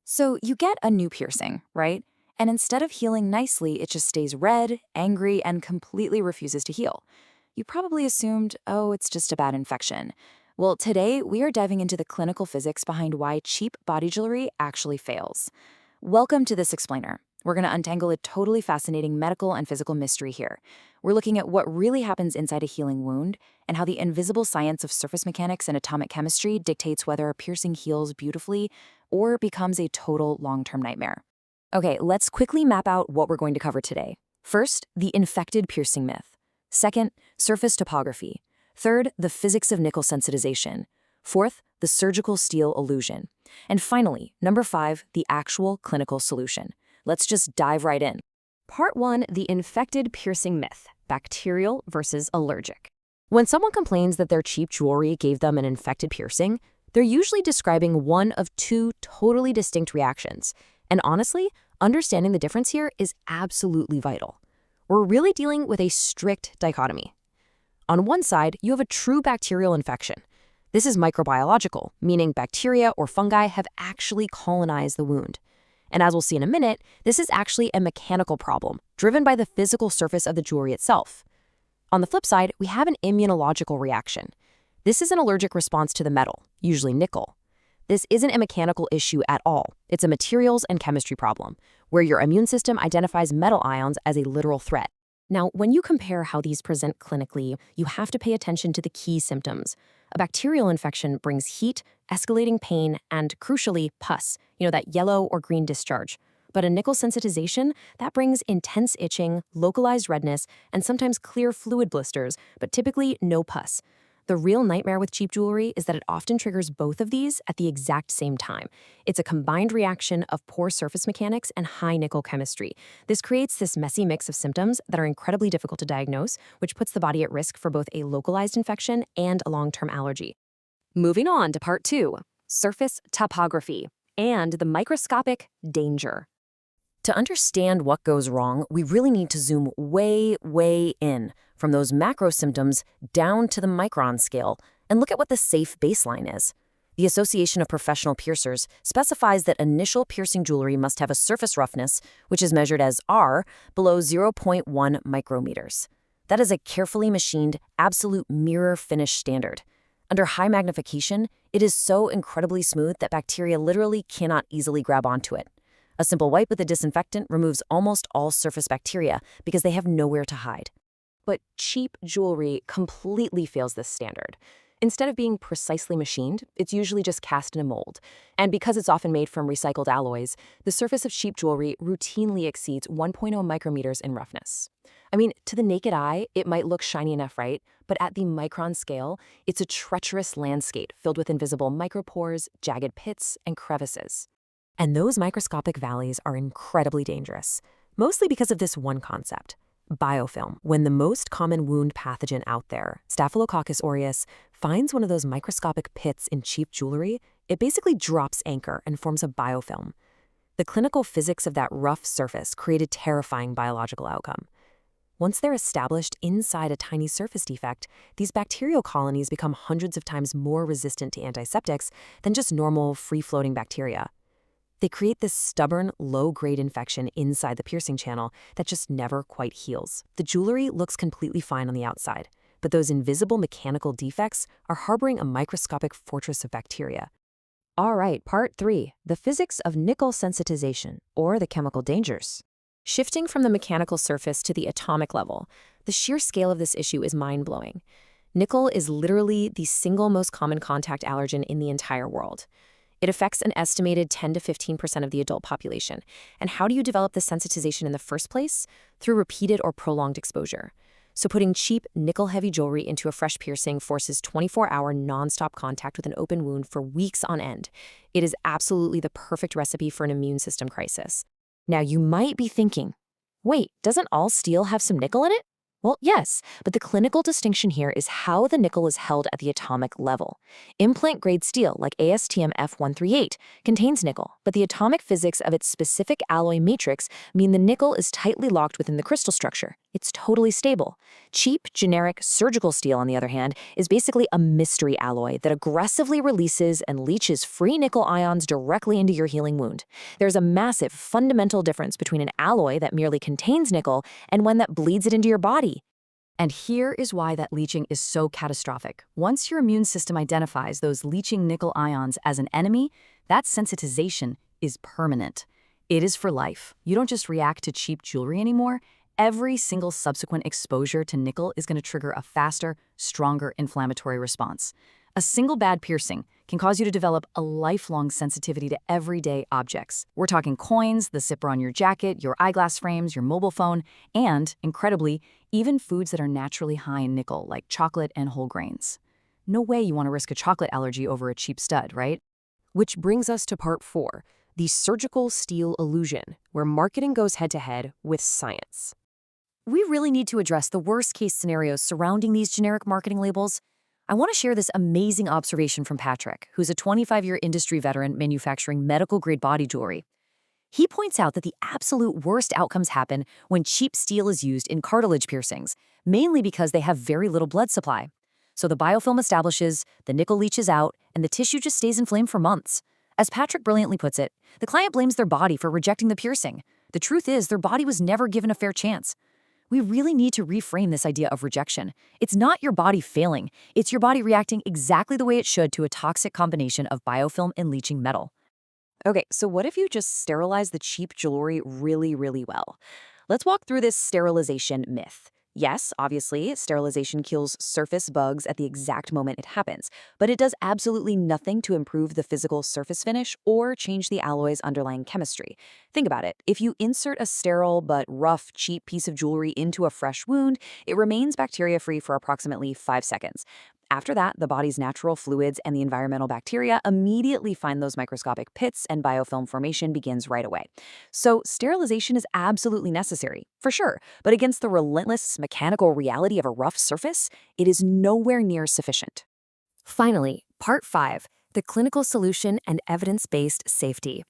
So you get a new piercing, right? And instead of healing nicely, it just stays red, angry, and completely refuses to heal. You probably assumed, oh, it's just a bad infection. Well, today we are diving into the clinical physics behind why cheap body jewelry actually fails. Welcome to this explainer. We're going to untangle a totally fascinating medical and physical mystery here. We're looking at what really happens inside a healing wound and how the invisible science of surface mechanics and atomic chemistry dictates whether a piercing heals beautifully or becomes a total long-term nightmare. Okay, let's quickly map out what we're going to cover today. First, the infected piercing myth. Second, surface topography. Third, the physics of nickel sensitization. Fourth, the surgical steel illusion. And finally, number 5, the actual clinical solution. Let's just dive right in. Part 1, the infected piercing myth, bacterial versus allergic. When someone complains that their cheap jewelry gave them an infected piercing, they're usually describing one of two totally distinct reactions. And honestly, understanding the difference here is absolutely vital. We're really dealing with a strict dichotomy. On one side, you have a true bacterial infection. This is microbiological, meaning bacteria or fungi have actually colonized the wound. And as we'll see in a minute, this is actually a mechanical problem, driven by the physical surface of the jewelry itself. On the flip side, we have an immunological reaction. This is an allergic response to the metal, usually nickel. This isn't a mechanical issue at all. It's a materials and chemistry problem, where your immune system identifies metal ions as a literal threat. Now, when you compare how these present clinically, you have to pay attention to the key symptoms. A bacterial infection brings heat, escalating pain, and crucially, pus, that yellow or green discharge. But a nickel sensitization, that brings intense itching, localized redness, and sometimes clear fluid blisters, but typically no pus. The real nightmare with cheap jewelry is that it often triggers both of these at the exact same time. It's a combined reaction of poor surface mechanics and high nickel chemistry. This creates this messy mix of symptoms that are incredibly difficult to diagnose, which puts the body at risk for both a localized infection and a long-term allergy. Moving on to part 2, surface topography and the microscopic danger. To understand what goes wrong, we really need to zoom way, way in, from those macro symptoms down to the micron scale, and look at what the safe baseline is. The Association of Professional Piercers specifies that initial piercing jewelry must have a surface roughness, which is measured as R, below 0.1 micrometers. That is a carefully machined, absolute mirror finish standard. Under high magnification, it is so incredibly smooth that bacteria literally cannot easily grab onto it. A simple wipe with a disinfectant removes almost all surface bacteria because they have nowhere to hide. But cheap jewelry completely fails this standard. Instead of being precisely machined, it's usually just cast in a mold. And because it's often made from recycled alloys, the surface of cheap jewelry routinely exceeds 1.0 micrometers in roughness. I mean, to the naked eye, it might look shiny enough, right? But at the micron scale, it's a treacherous landscape filled with invisible micropores, jagged pits, and crevices. And those microscopic valleys are incredibly dangerous, mostly because of this one concept. Biofilm, when the most common wound pathogen out there, Staphylococcus aureus, finds one of those microscopic pits in cheap jewelry, it basically drops anchor and forms a biofilm. The clinical physics of that rough surface create a terrifying biological outcome. Once they're established inside a tiny surface defect, these bacterial colonies become hundreds of times more resistant to antiseptics than just normal, free-floating bacteria. They create this stubborn, low-grade infection inside the piercing channel that just never quite heals. The jewelry looks completely fine on the outside, but those invisible mechanical defects are harboring a microscopic fortress of bacteria. All right, part 3, the physics of nickel sensitization, or the chemical dangers. Shifting from the mechanical surface to the atomic level, the sheer scale of this issue is mind-blowing. Nickel is literally the single most common contact allergen in the entire world. It affects an estimated 10 to 15% of the adult population. And how do you develop the sensitization in the first place? Through repeated or prolonged exposure. So putting cheap, nickel-heavy jewelry into a fresh piercing forces 24-hour non-stop contact with an open wound for weeks on end. It is absolutely the perfect recipe for an immune system crisis. Now, you might be thinking, wait, doesn't all steel have some nickel in it? Well, yes, but the clinical distinction here is how the nickel is held at the atomic level. Implant-grade steel, like ASTM F138, contains nickel, but the atomic physics of its specific alloy matrix mean the nickel is tightly locked within the crystal structure, It's totally stable. Cheap, generic surgical steel, on the other hand, is basically a mystery alloy that aggressively releases and leaches free nickel ions directly into your healing wound. There's a massive fundamental difference between an alloy that merely contains nickel and one that bleeds it into your body. And here is why that leaching is so catastrophic. Once your immune system identifies those leaching nickel ions as an enemy, that sensitization is permanent. It is for life. You don't just react to cheap jewelry anymore. Every single subsequent exposure to nickel is going to trigger a faster, stronger inflammatory response. A single bad piercing can cause you to develop a lifelong sensitivity to everyday objects. We're talking coins, the zipper on your jacket, your eyeglass frames, your mobile phone, and, incredibly, even foods that are naturally high in nickel, like chocolate and whole grains. No way you want to risk a chocolate allergy over a cheap stud, right? Which brings us to part 4, the surgical steel illusion, where marketing goes head-to-head with science. We really need to address the worst-case scenarios surrounding these generic marketing labels. I want to share this amazing observation from Patrick, who's a 25-year industry veteran manufacturing medical-grade body jewelry. He points out that the absolute worst outcomes happen when cheap steel is used in cartilage piercings, mainly because they have very little blood supply. So the biofilm establishes, the nickel leaches out, and the tissue just stays inflamed for months. As Patrick brilliantly puts it, the client blames their body for rejecting the piercing. The truth is, their body was never given a fair chance. We really need to reframe this idea of rejection. It's not your body failing. It's your body reacting exactly the way it should to a toxic combination of biofilm and leaching metal. Okay, so what if you just sterilize the cheap jewelry really, really well? Let's walk through this sterilization myth. Yes, obviously, sterilization kills surface bugs at the exact moment it happens, but it does absolutely nothing to improve the physical surface finish or change the alloy's underlying chemistry. Think about it. If you insert a sterile but rough, cheap piece of jewelry into a fresh wound, it remains bacteria-free for approximately 5 seconds. After that, the body's natural fluids and the environmental bacteria immediately find those microscopic pits and biofilm formation begins right away. So sterilization is absolutely necessary, for sure, but against the relentless mechanical reality of a rough surface, it is nowhere near sufficient. Finally, part 5, the clinical solution and evidence-based safety.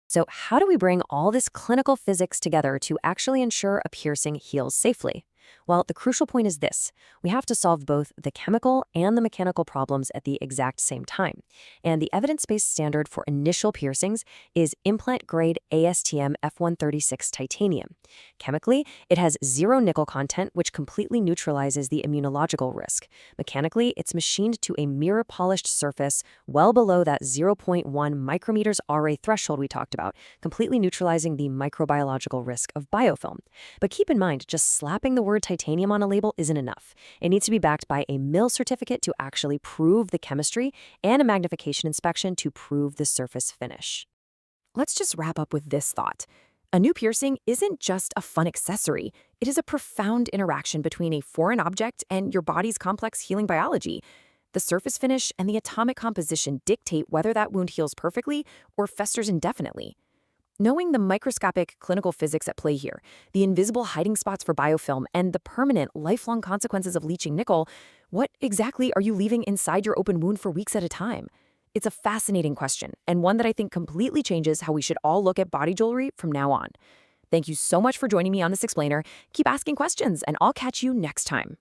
So how do we bring all this clinical physics together to actually ensure a piercing heals safely? Well, the crucial point is this. We have to solve both the chemical and the mechanical problems at the exact same time. And the evidence-based standard for initial piercings is implant-grade ASTM F136 titanium. Chemically, it has 0 nickel content, which completely neutralizes the immunological risk. Mechanically, it's machined to a mirror-polished surface well below that 0.1 micrometers RA threshold we talked about, completely neutralizing the microbiological risk of biofilm. But keep in mind, just slapping the word titanium on a label isn't enough. It needs to be backed by a mill certificate to actually prove the chemistry and a magnification inspection to prove the surface finish. Let's just wrap up with this thought. A new piercing isn't just a fun accessory. It is a profound interaction between a foreign object and your body's complex healing biology. The surface finish and the atomic composition dictate whether that wound heals perfectly or festers indefinitely. Knowing the microscopic clinical physics at play here, the invisible hiding spots for biofilm, and the permanent, lifelong consequences of leaching nickel, what exactly are you leaving inside your open wound for weeks at a time? It's a fascinating question, and one that I think completely changes how we should all look at body jewelry from now on. Thank you so much for joining me on this explainer. Keep asking questions, and I'll catch you next time.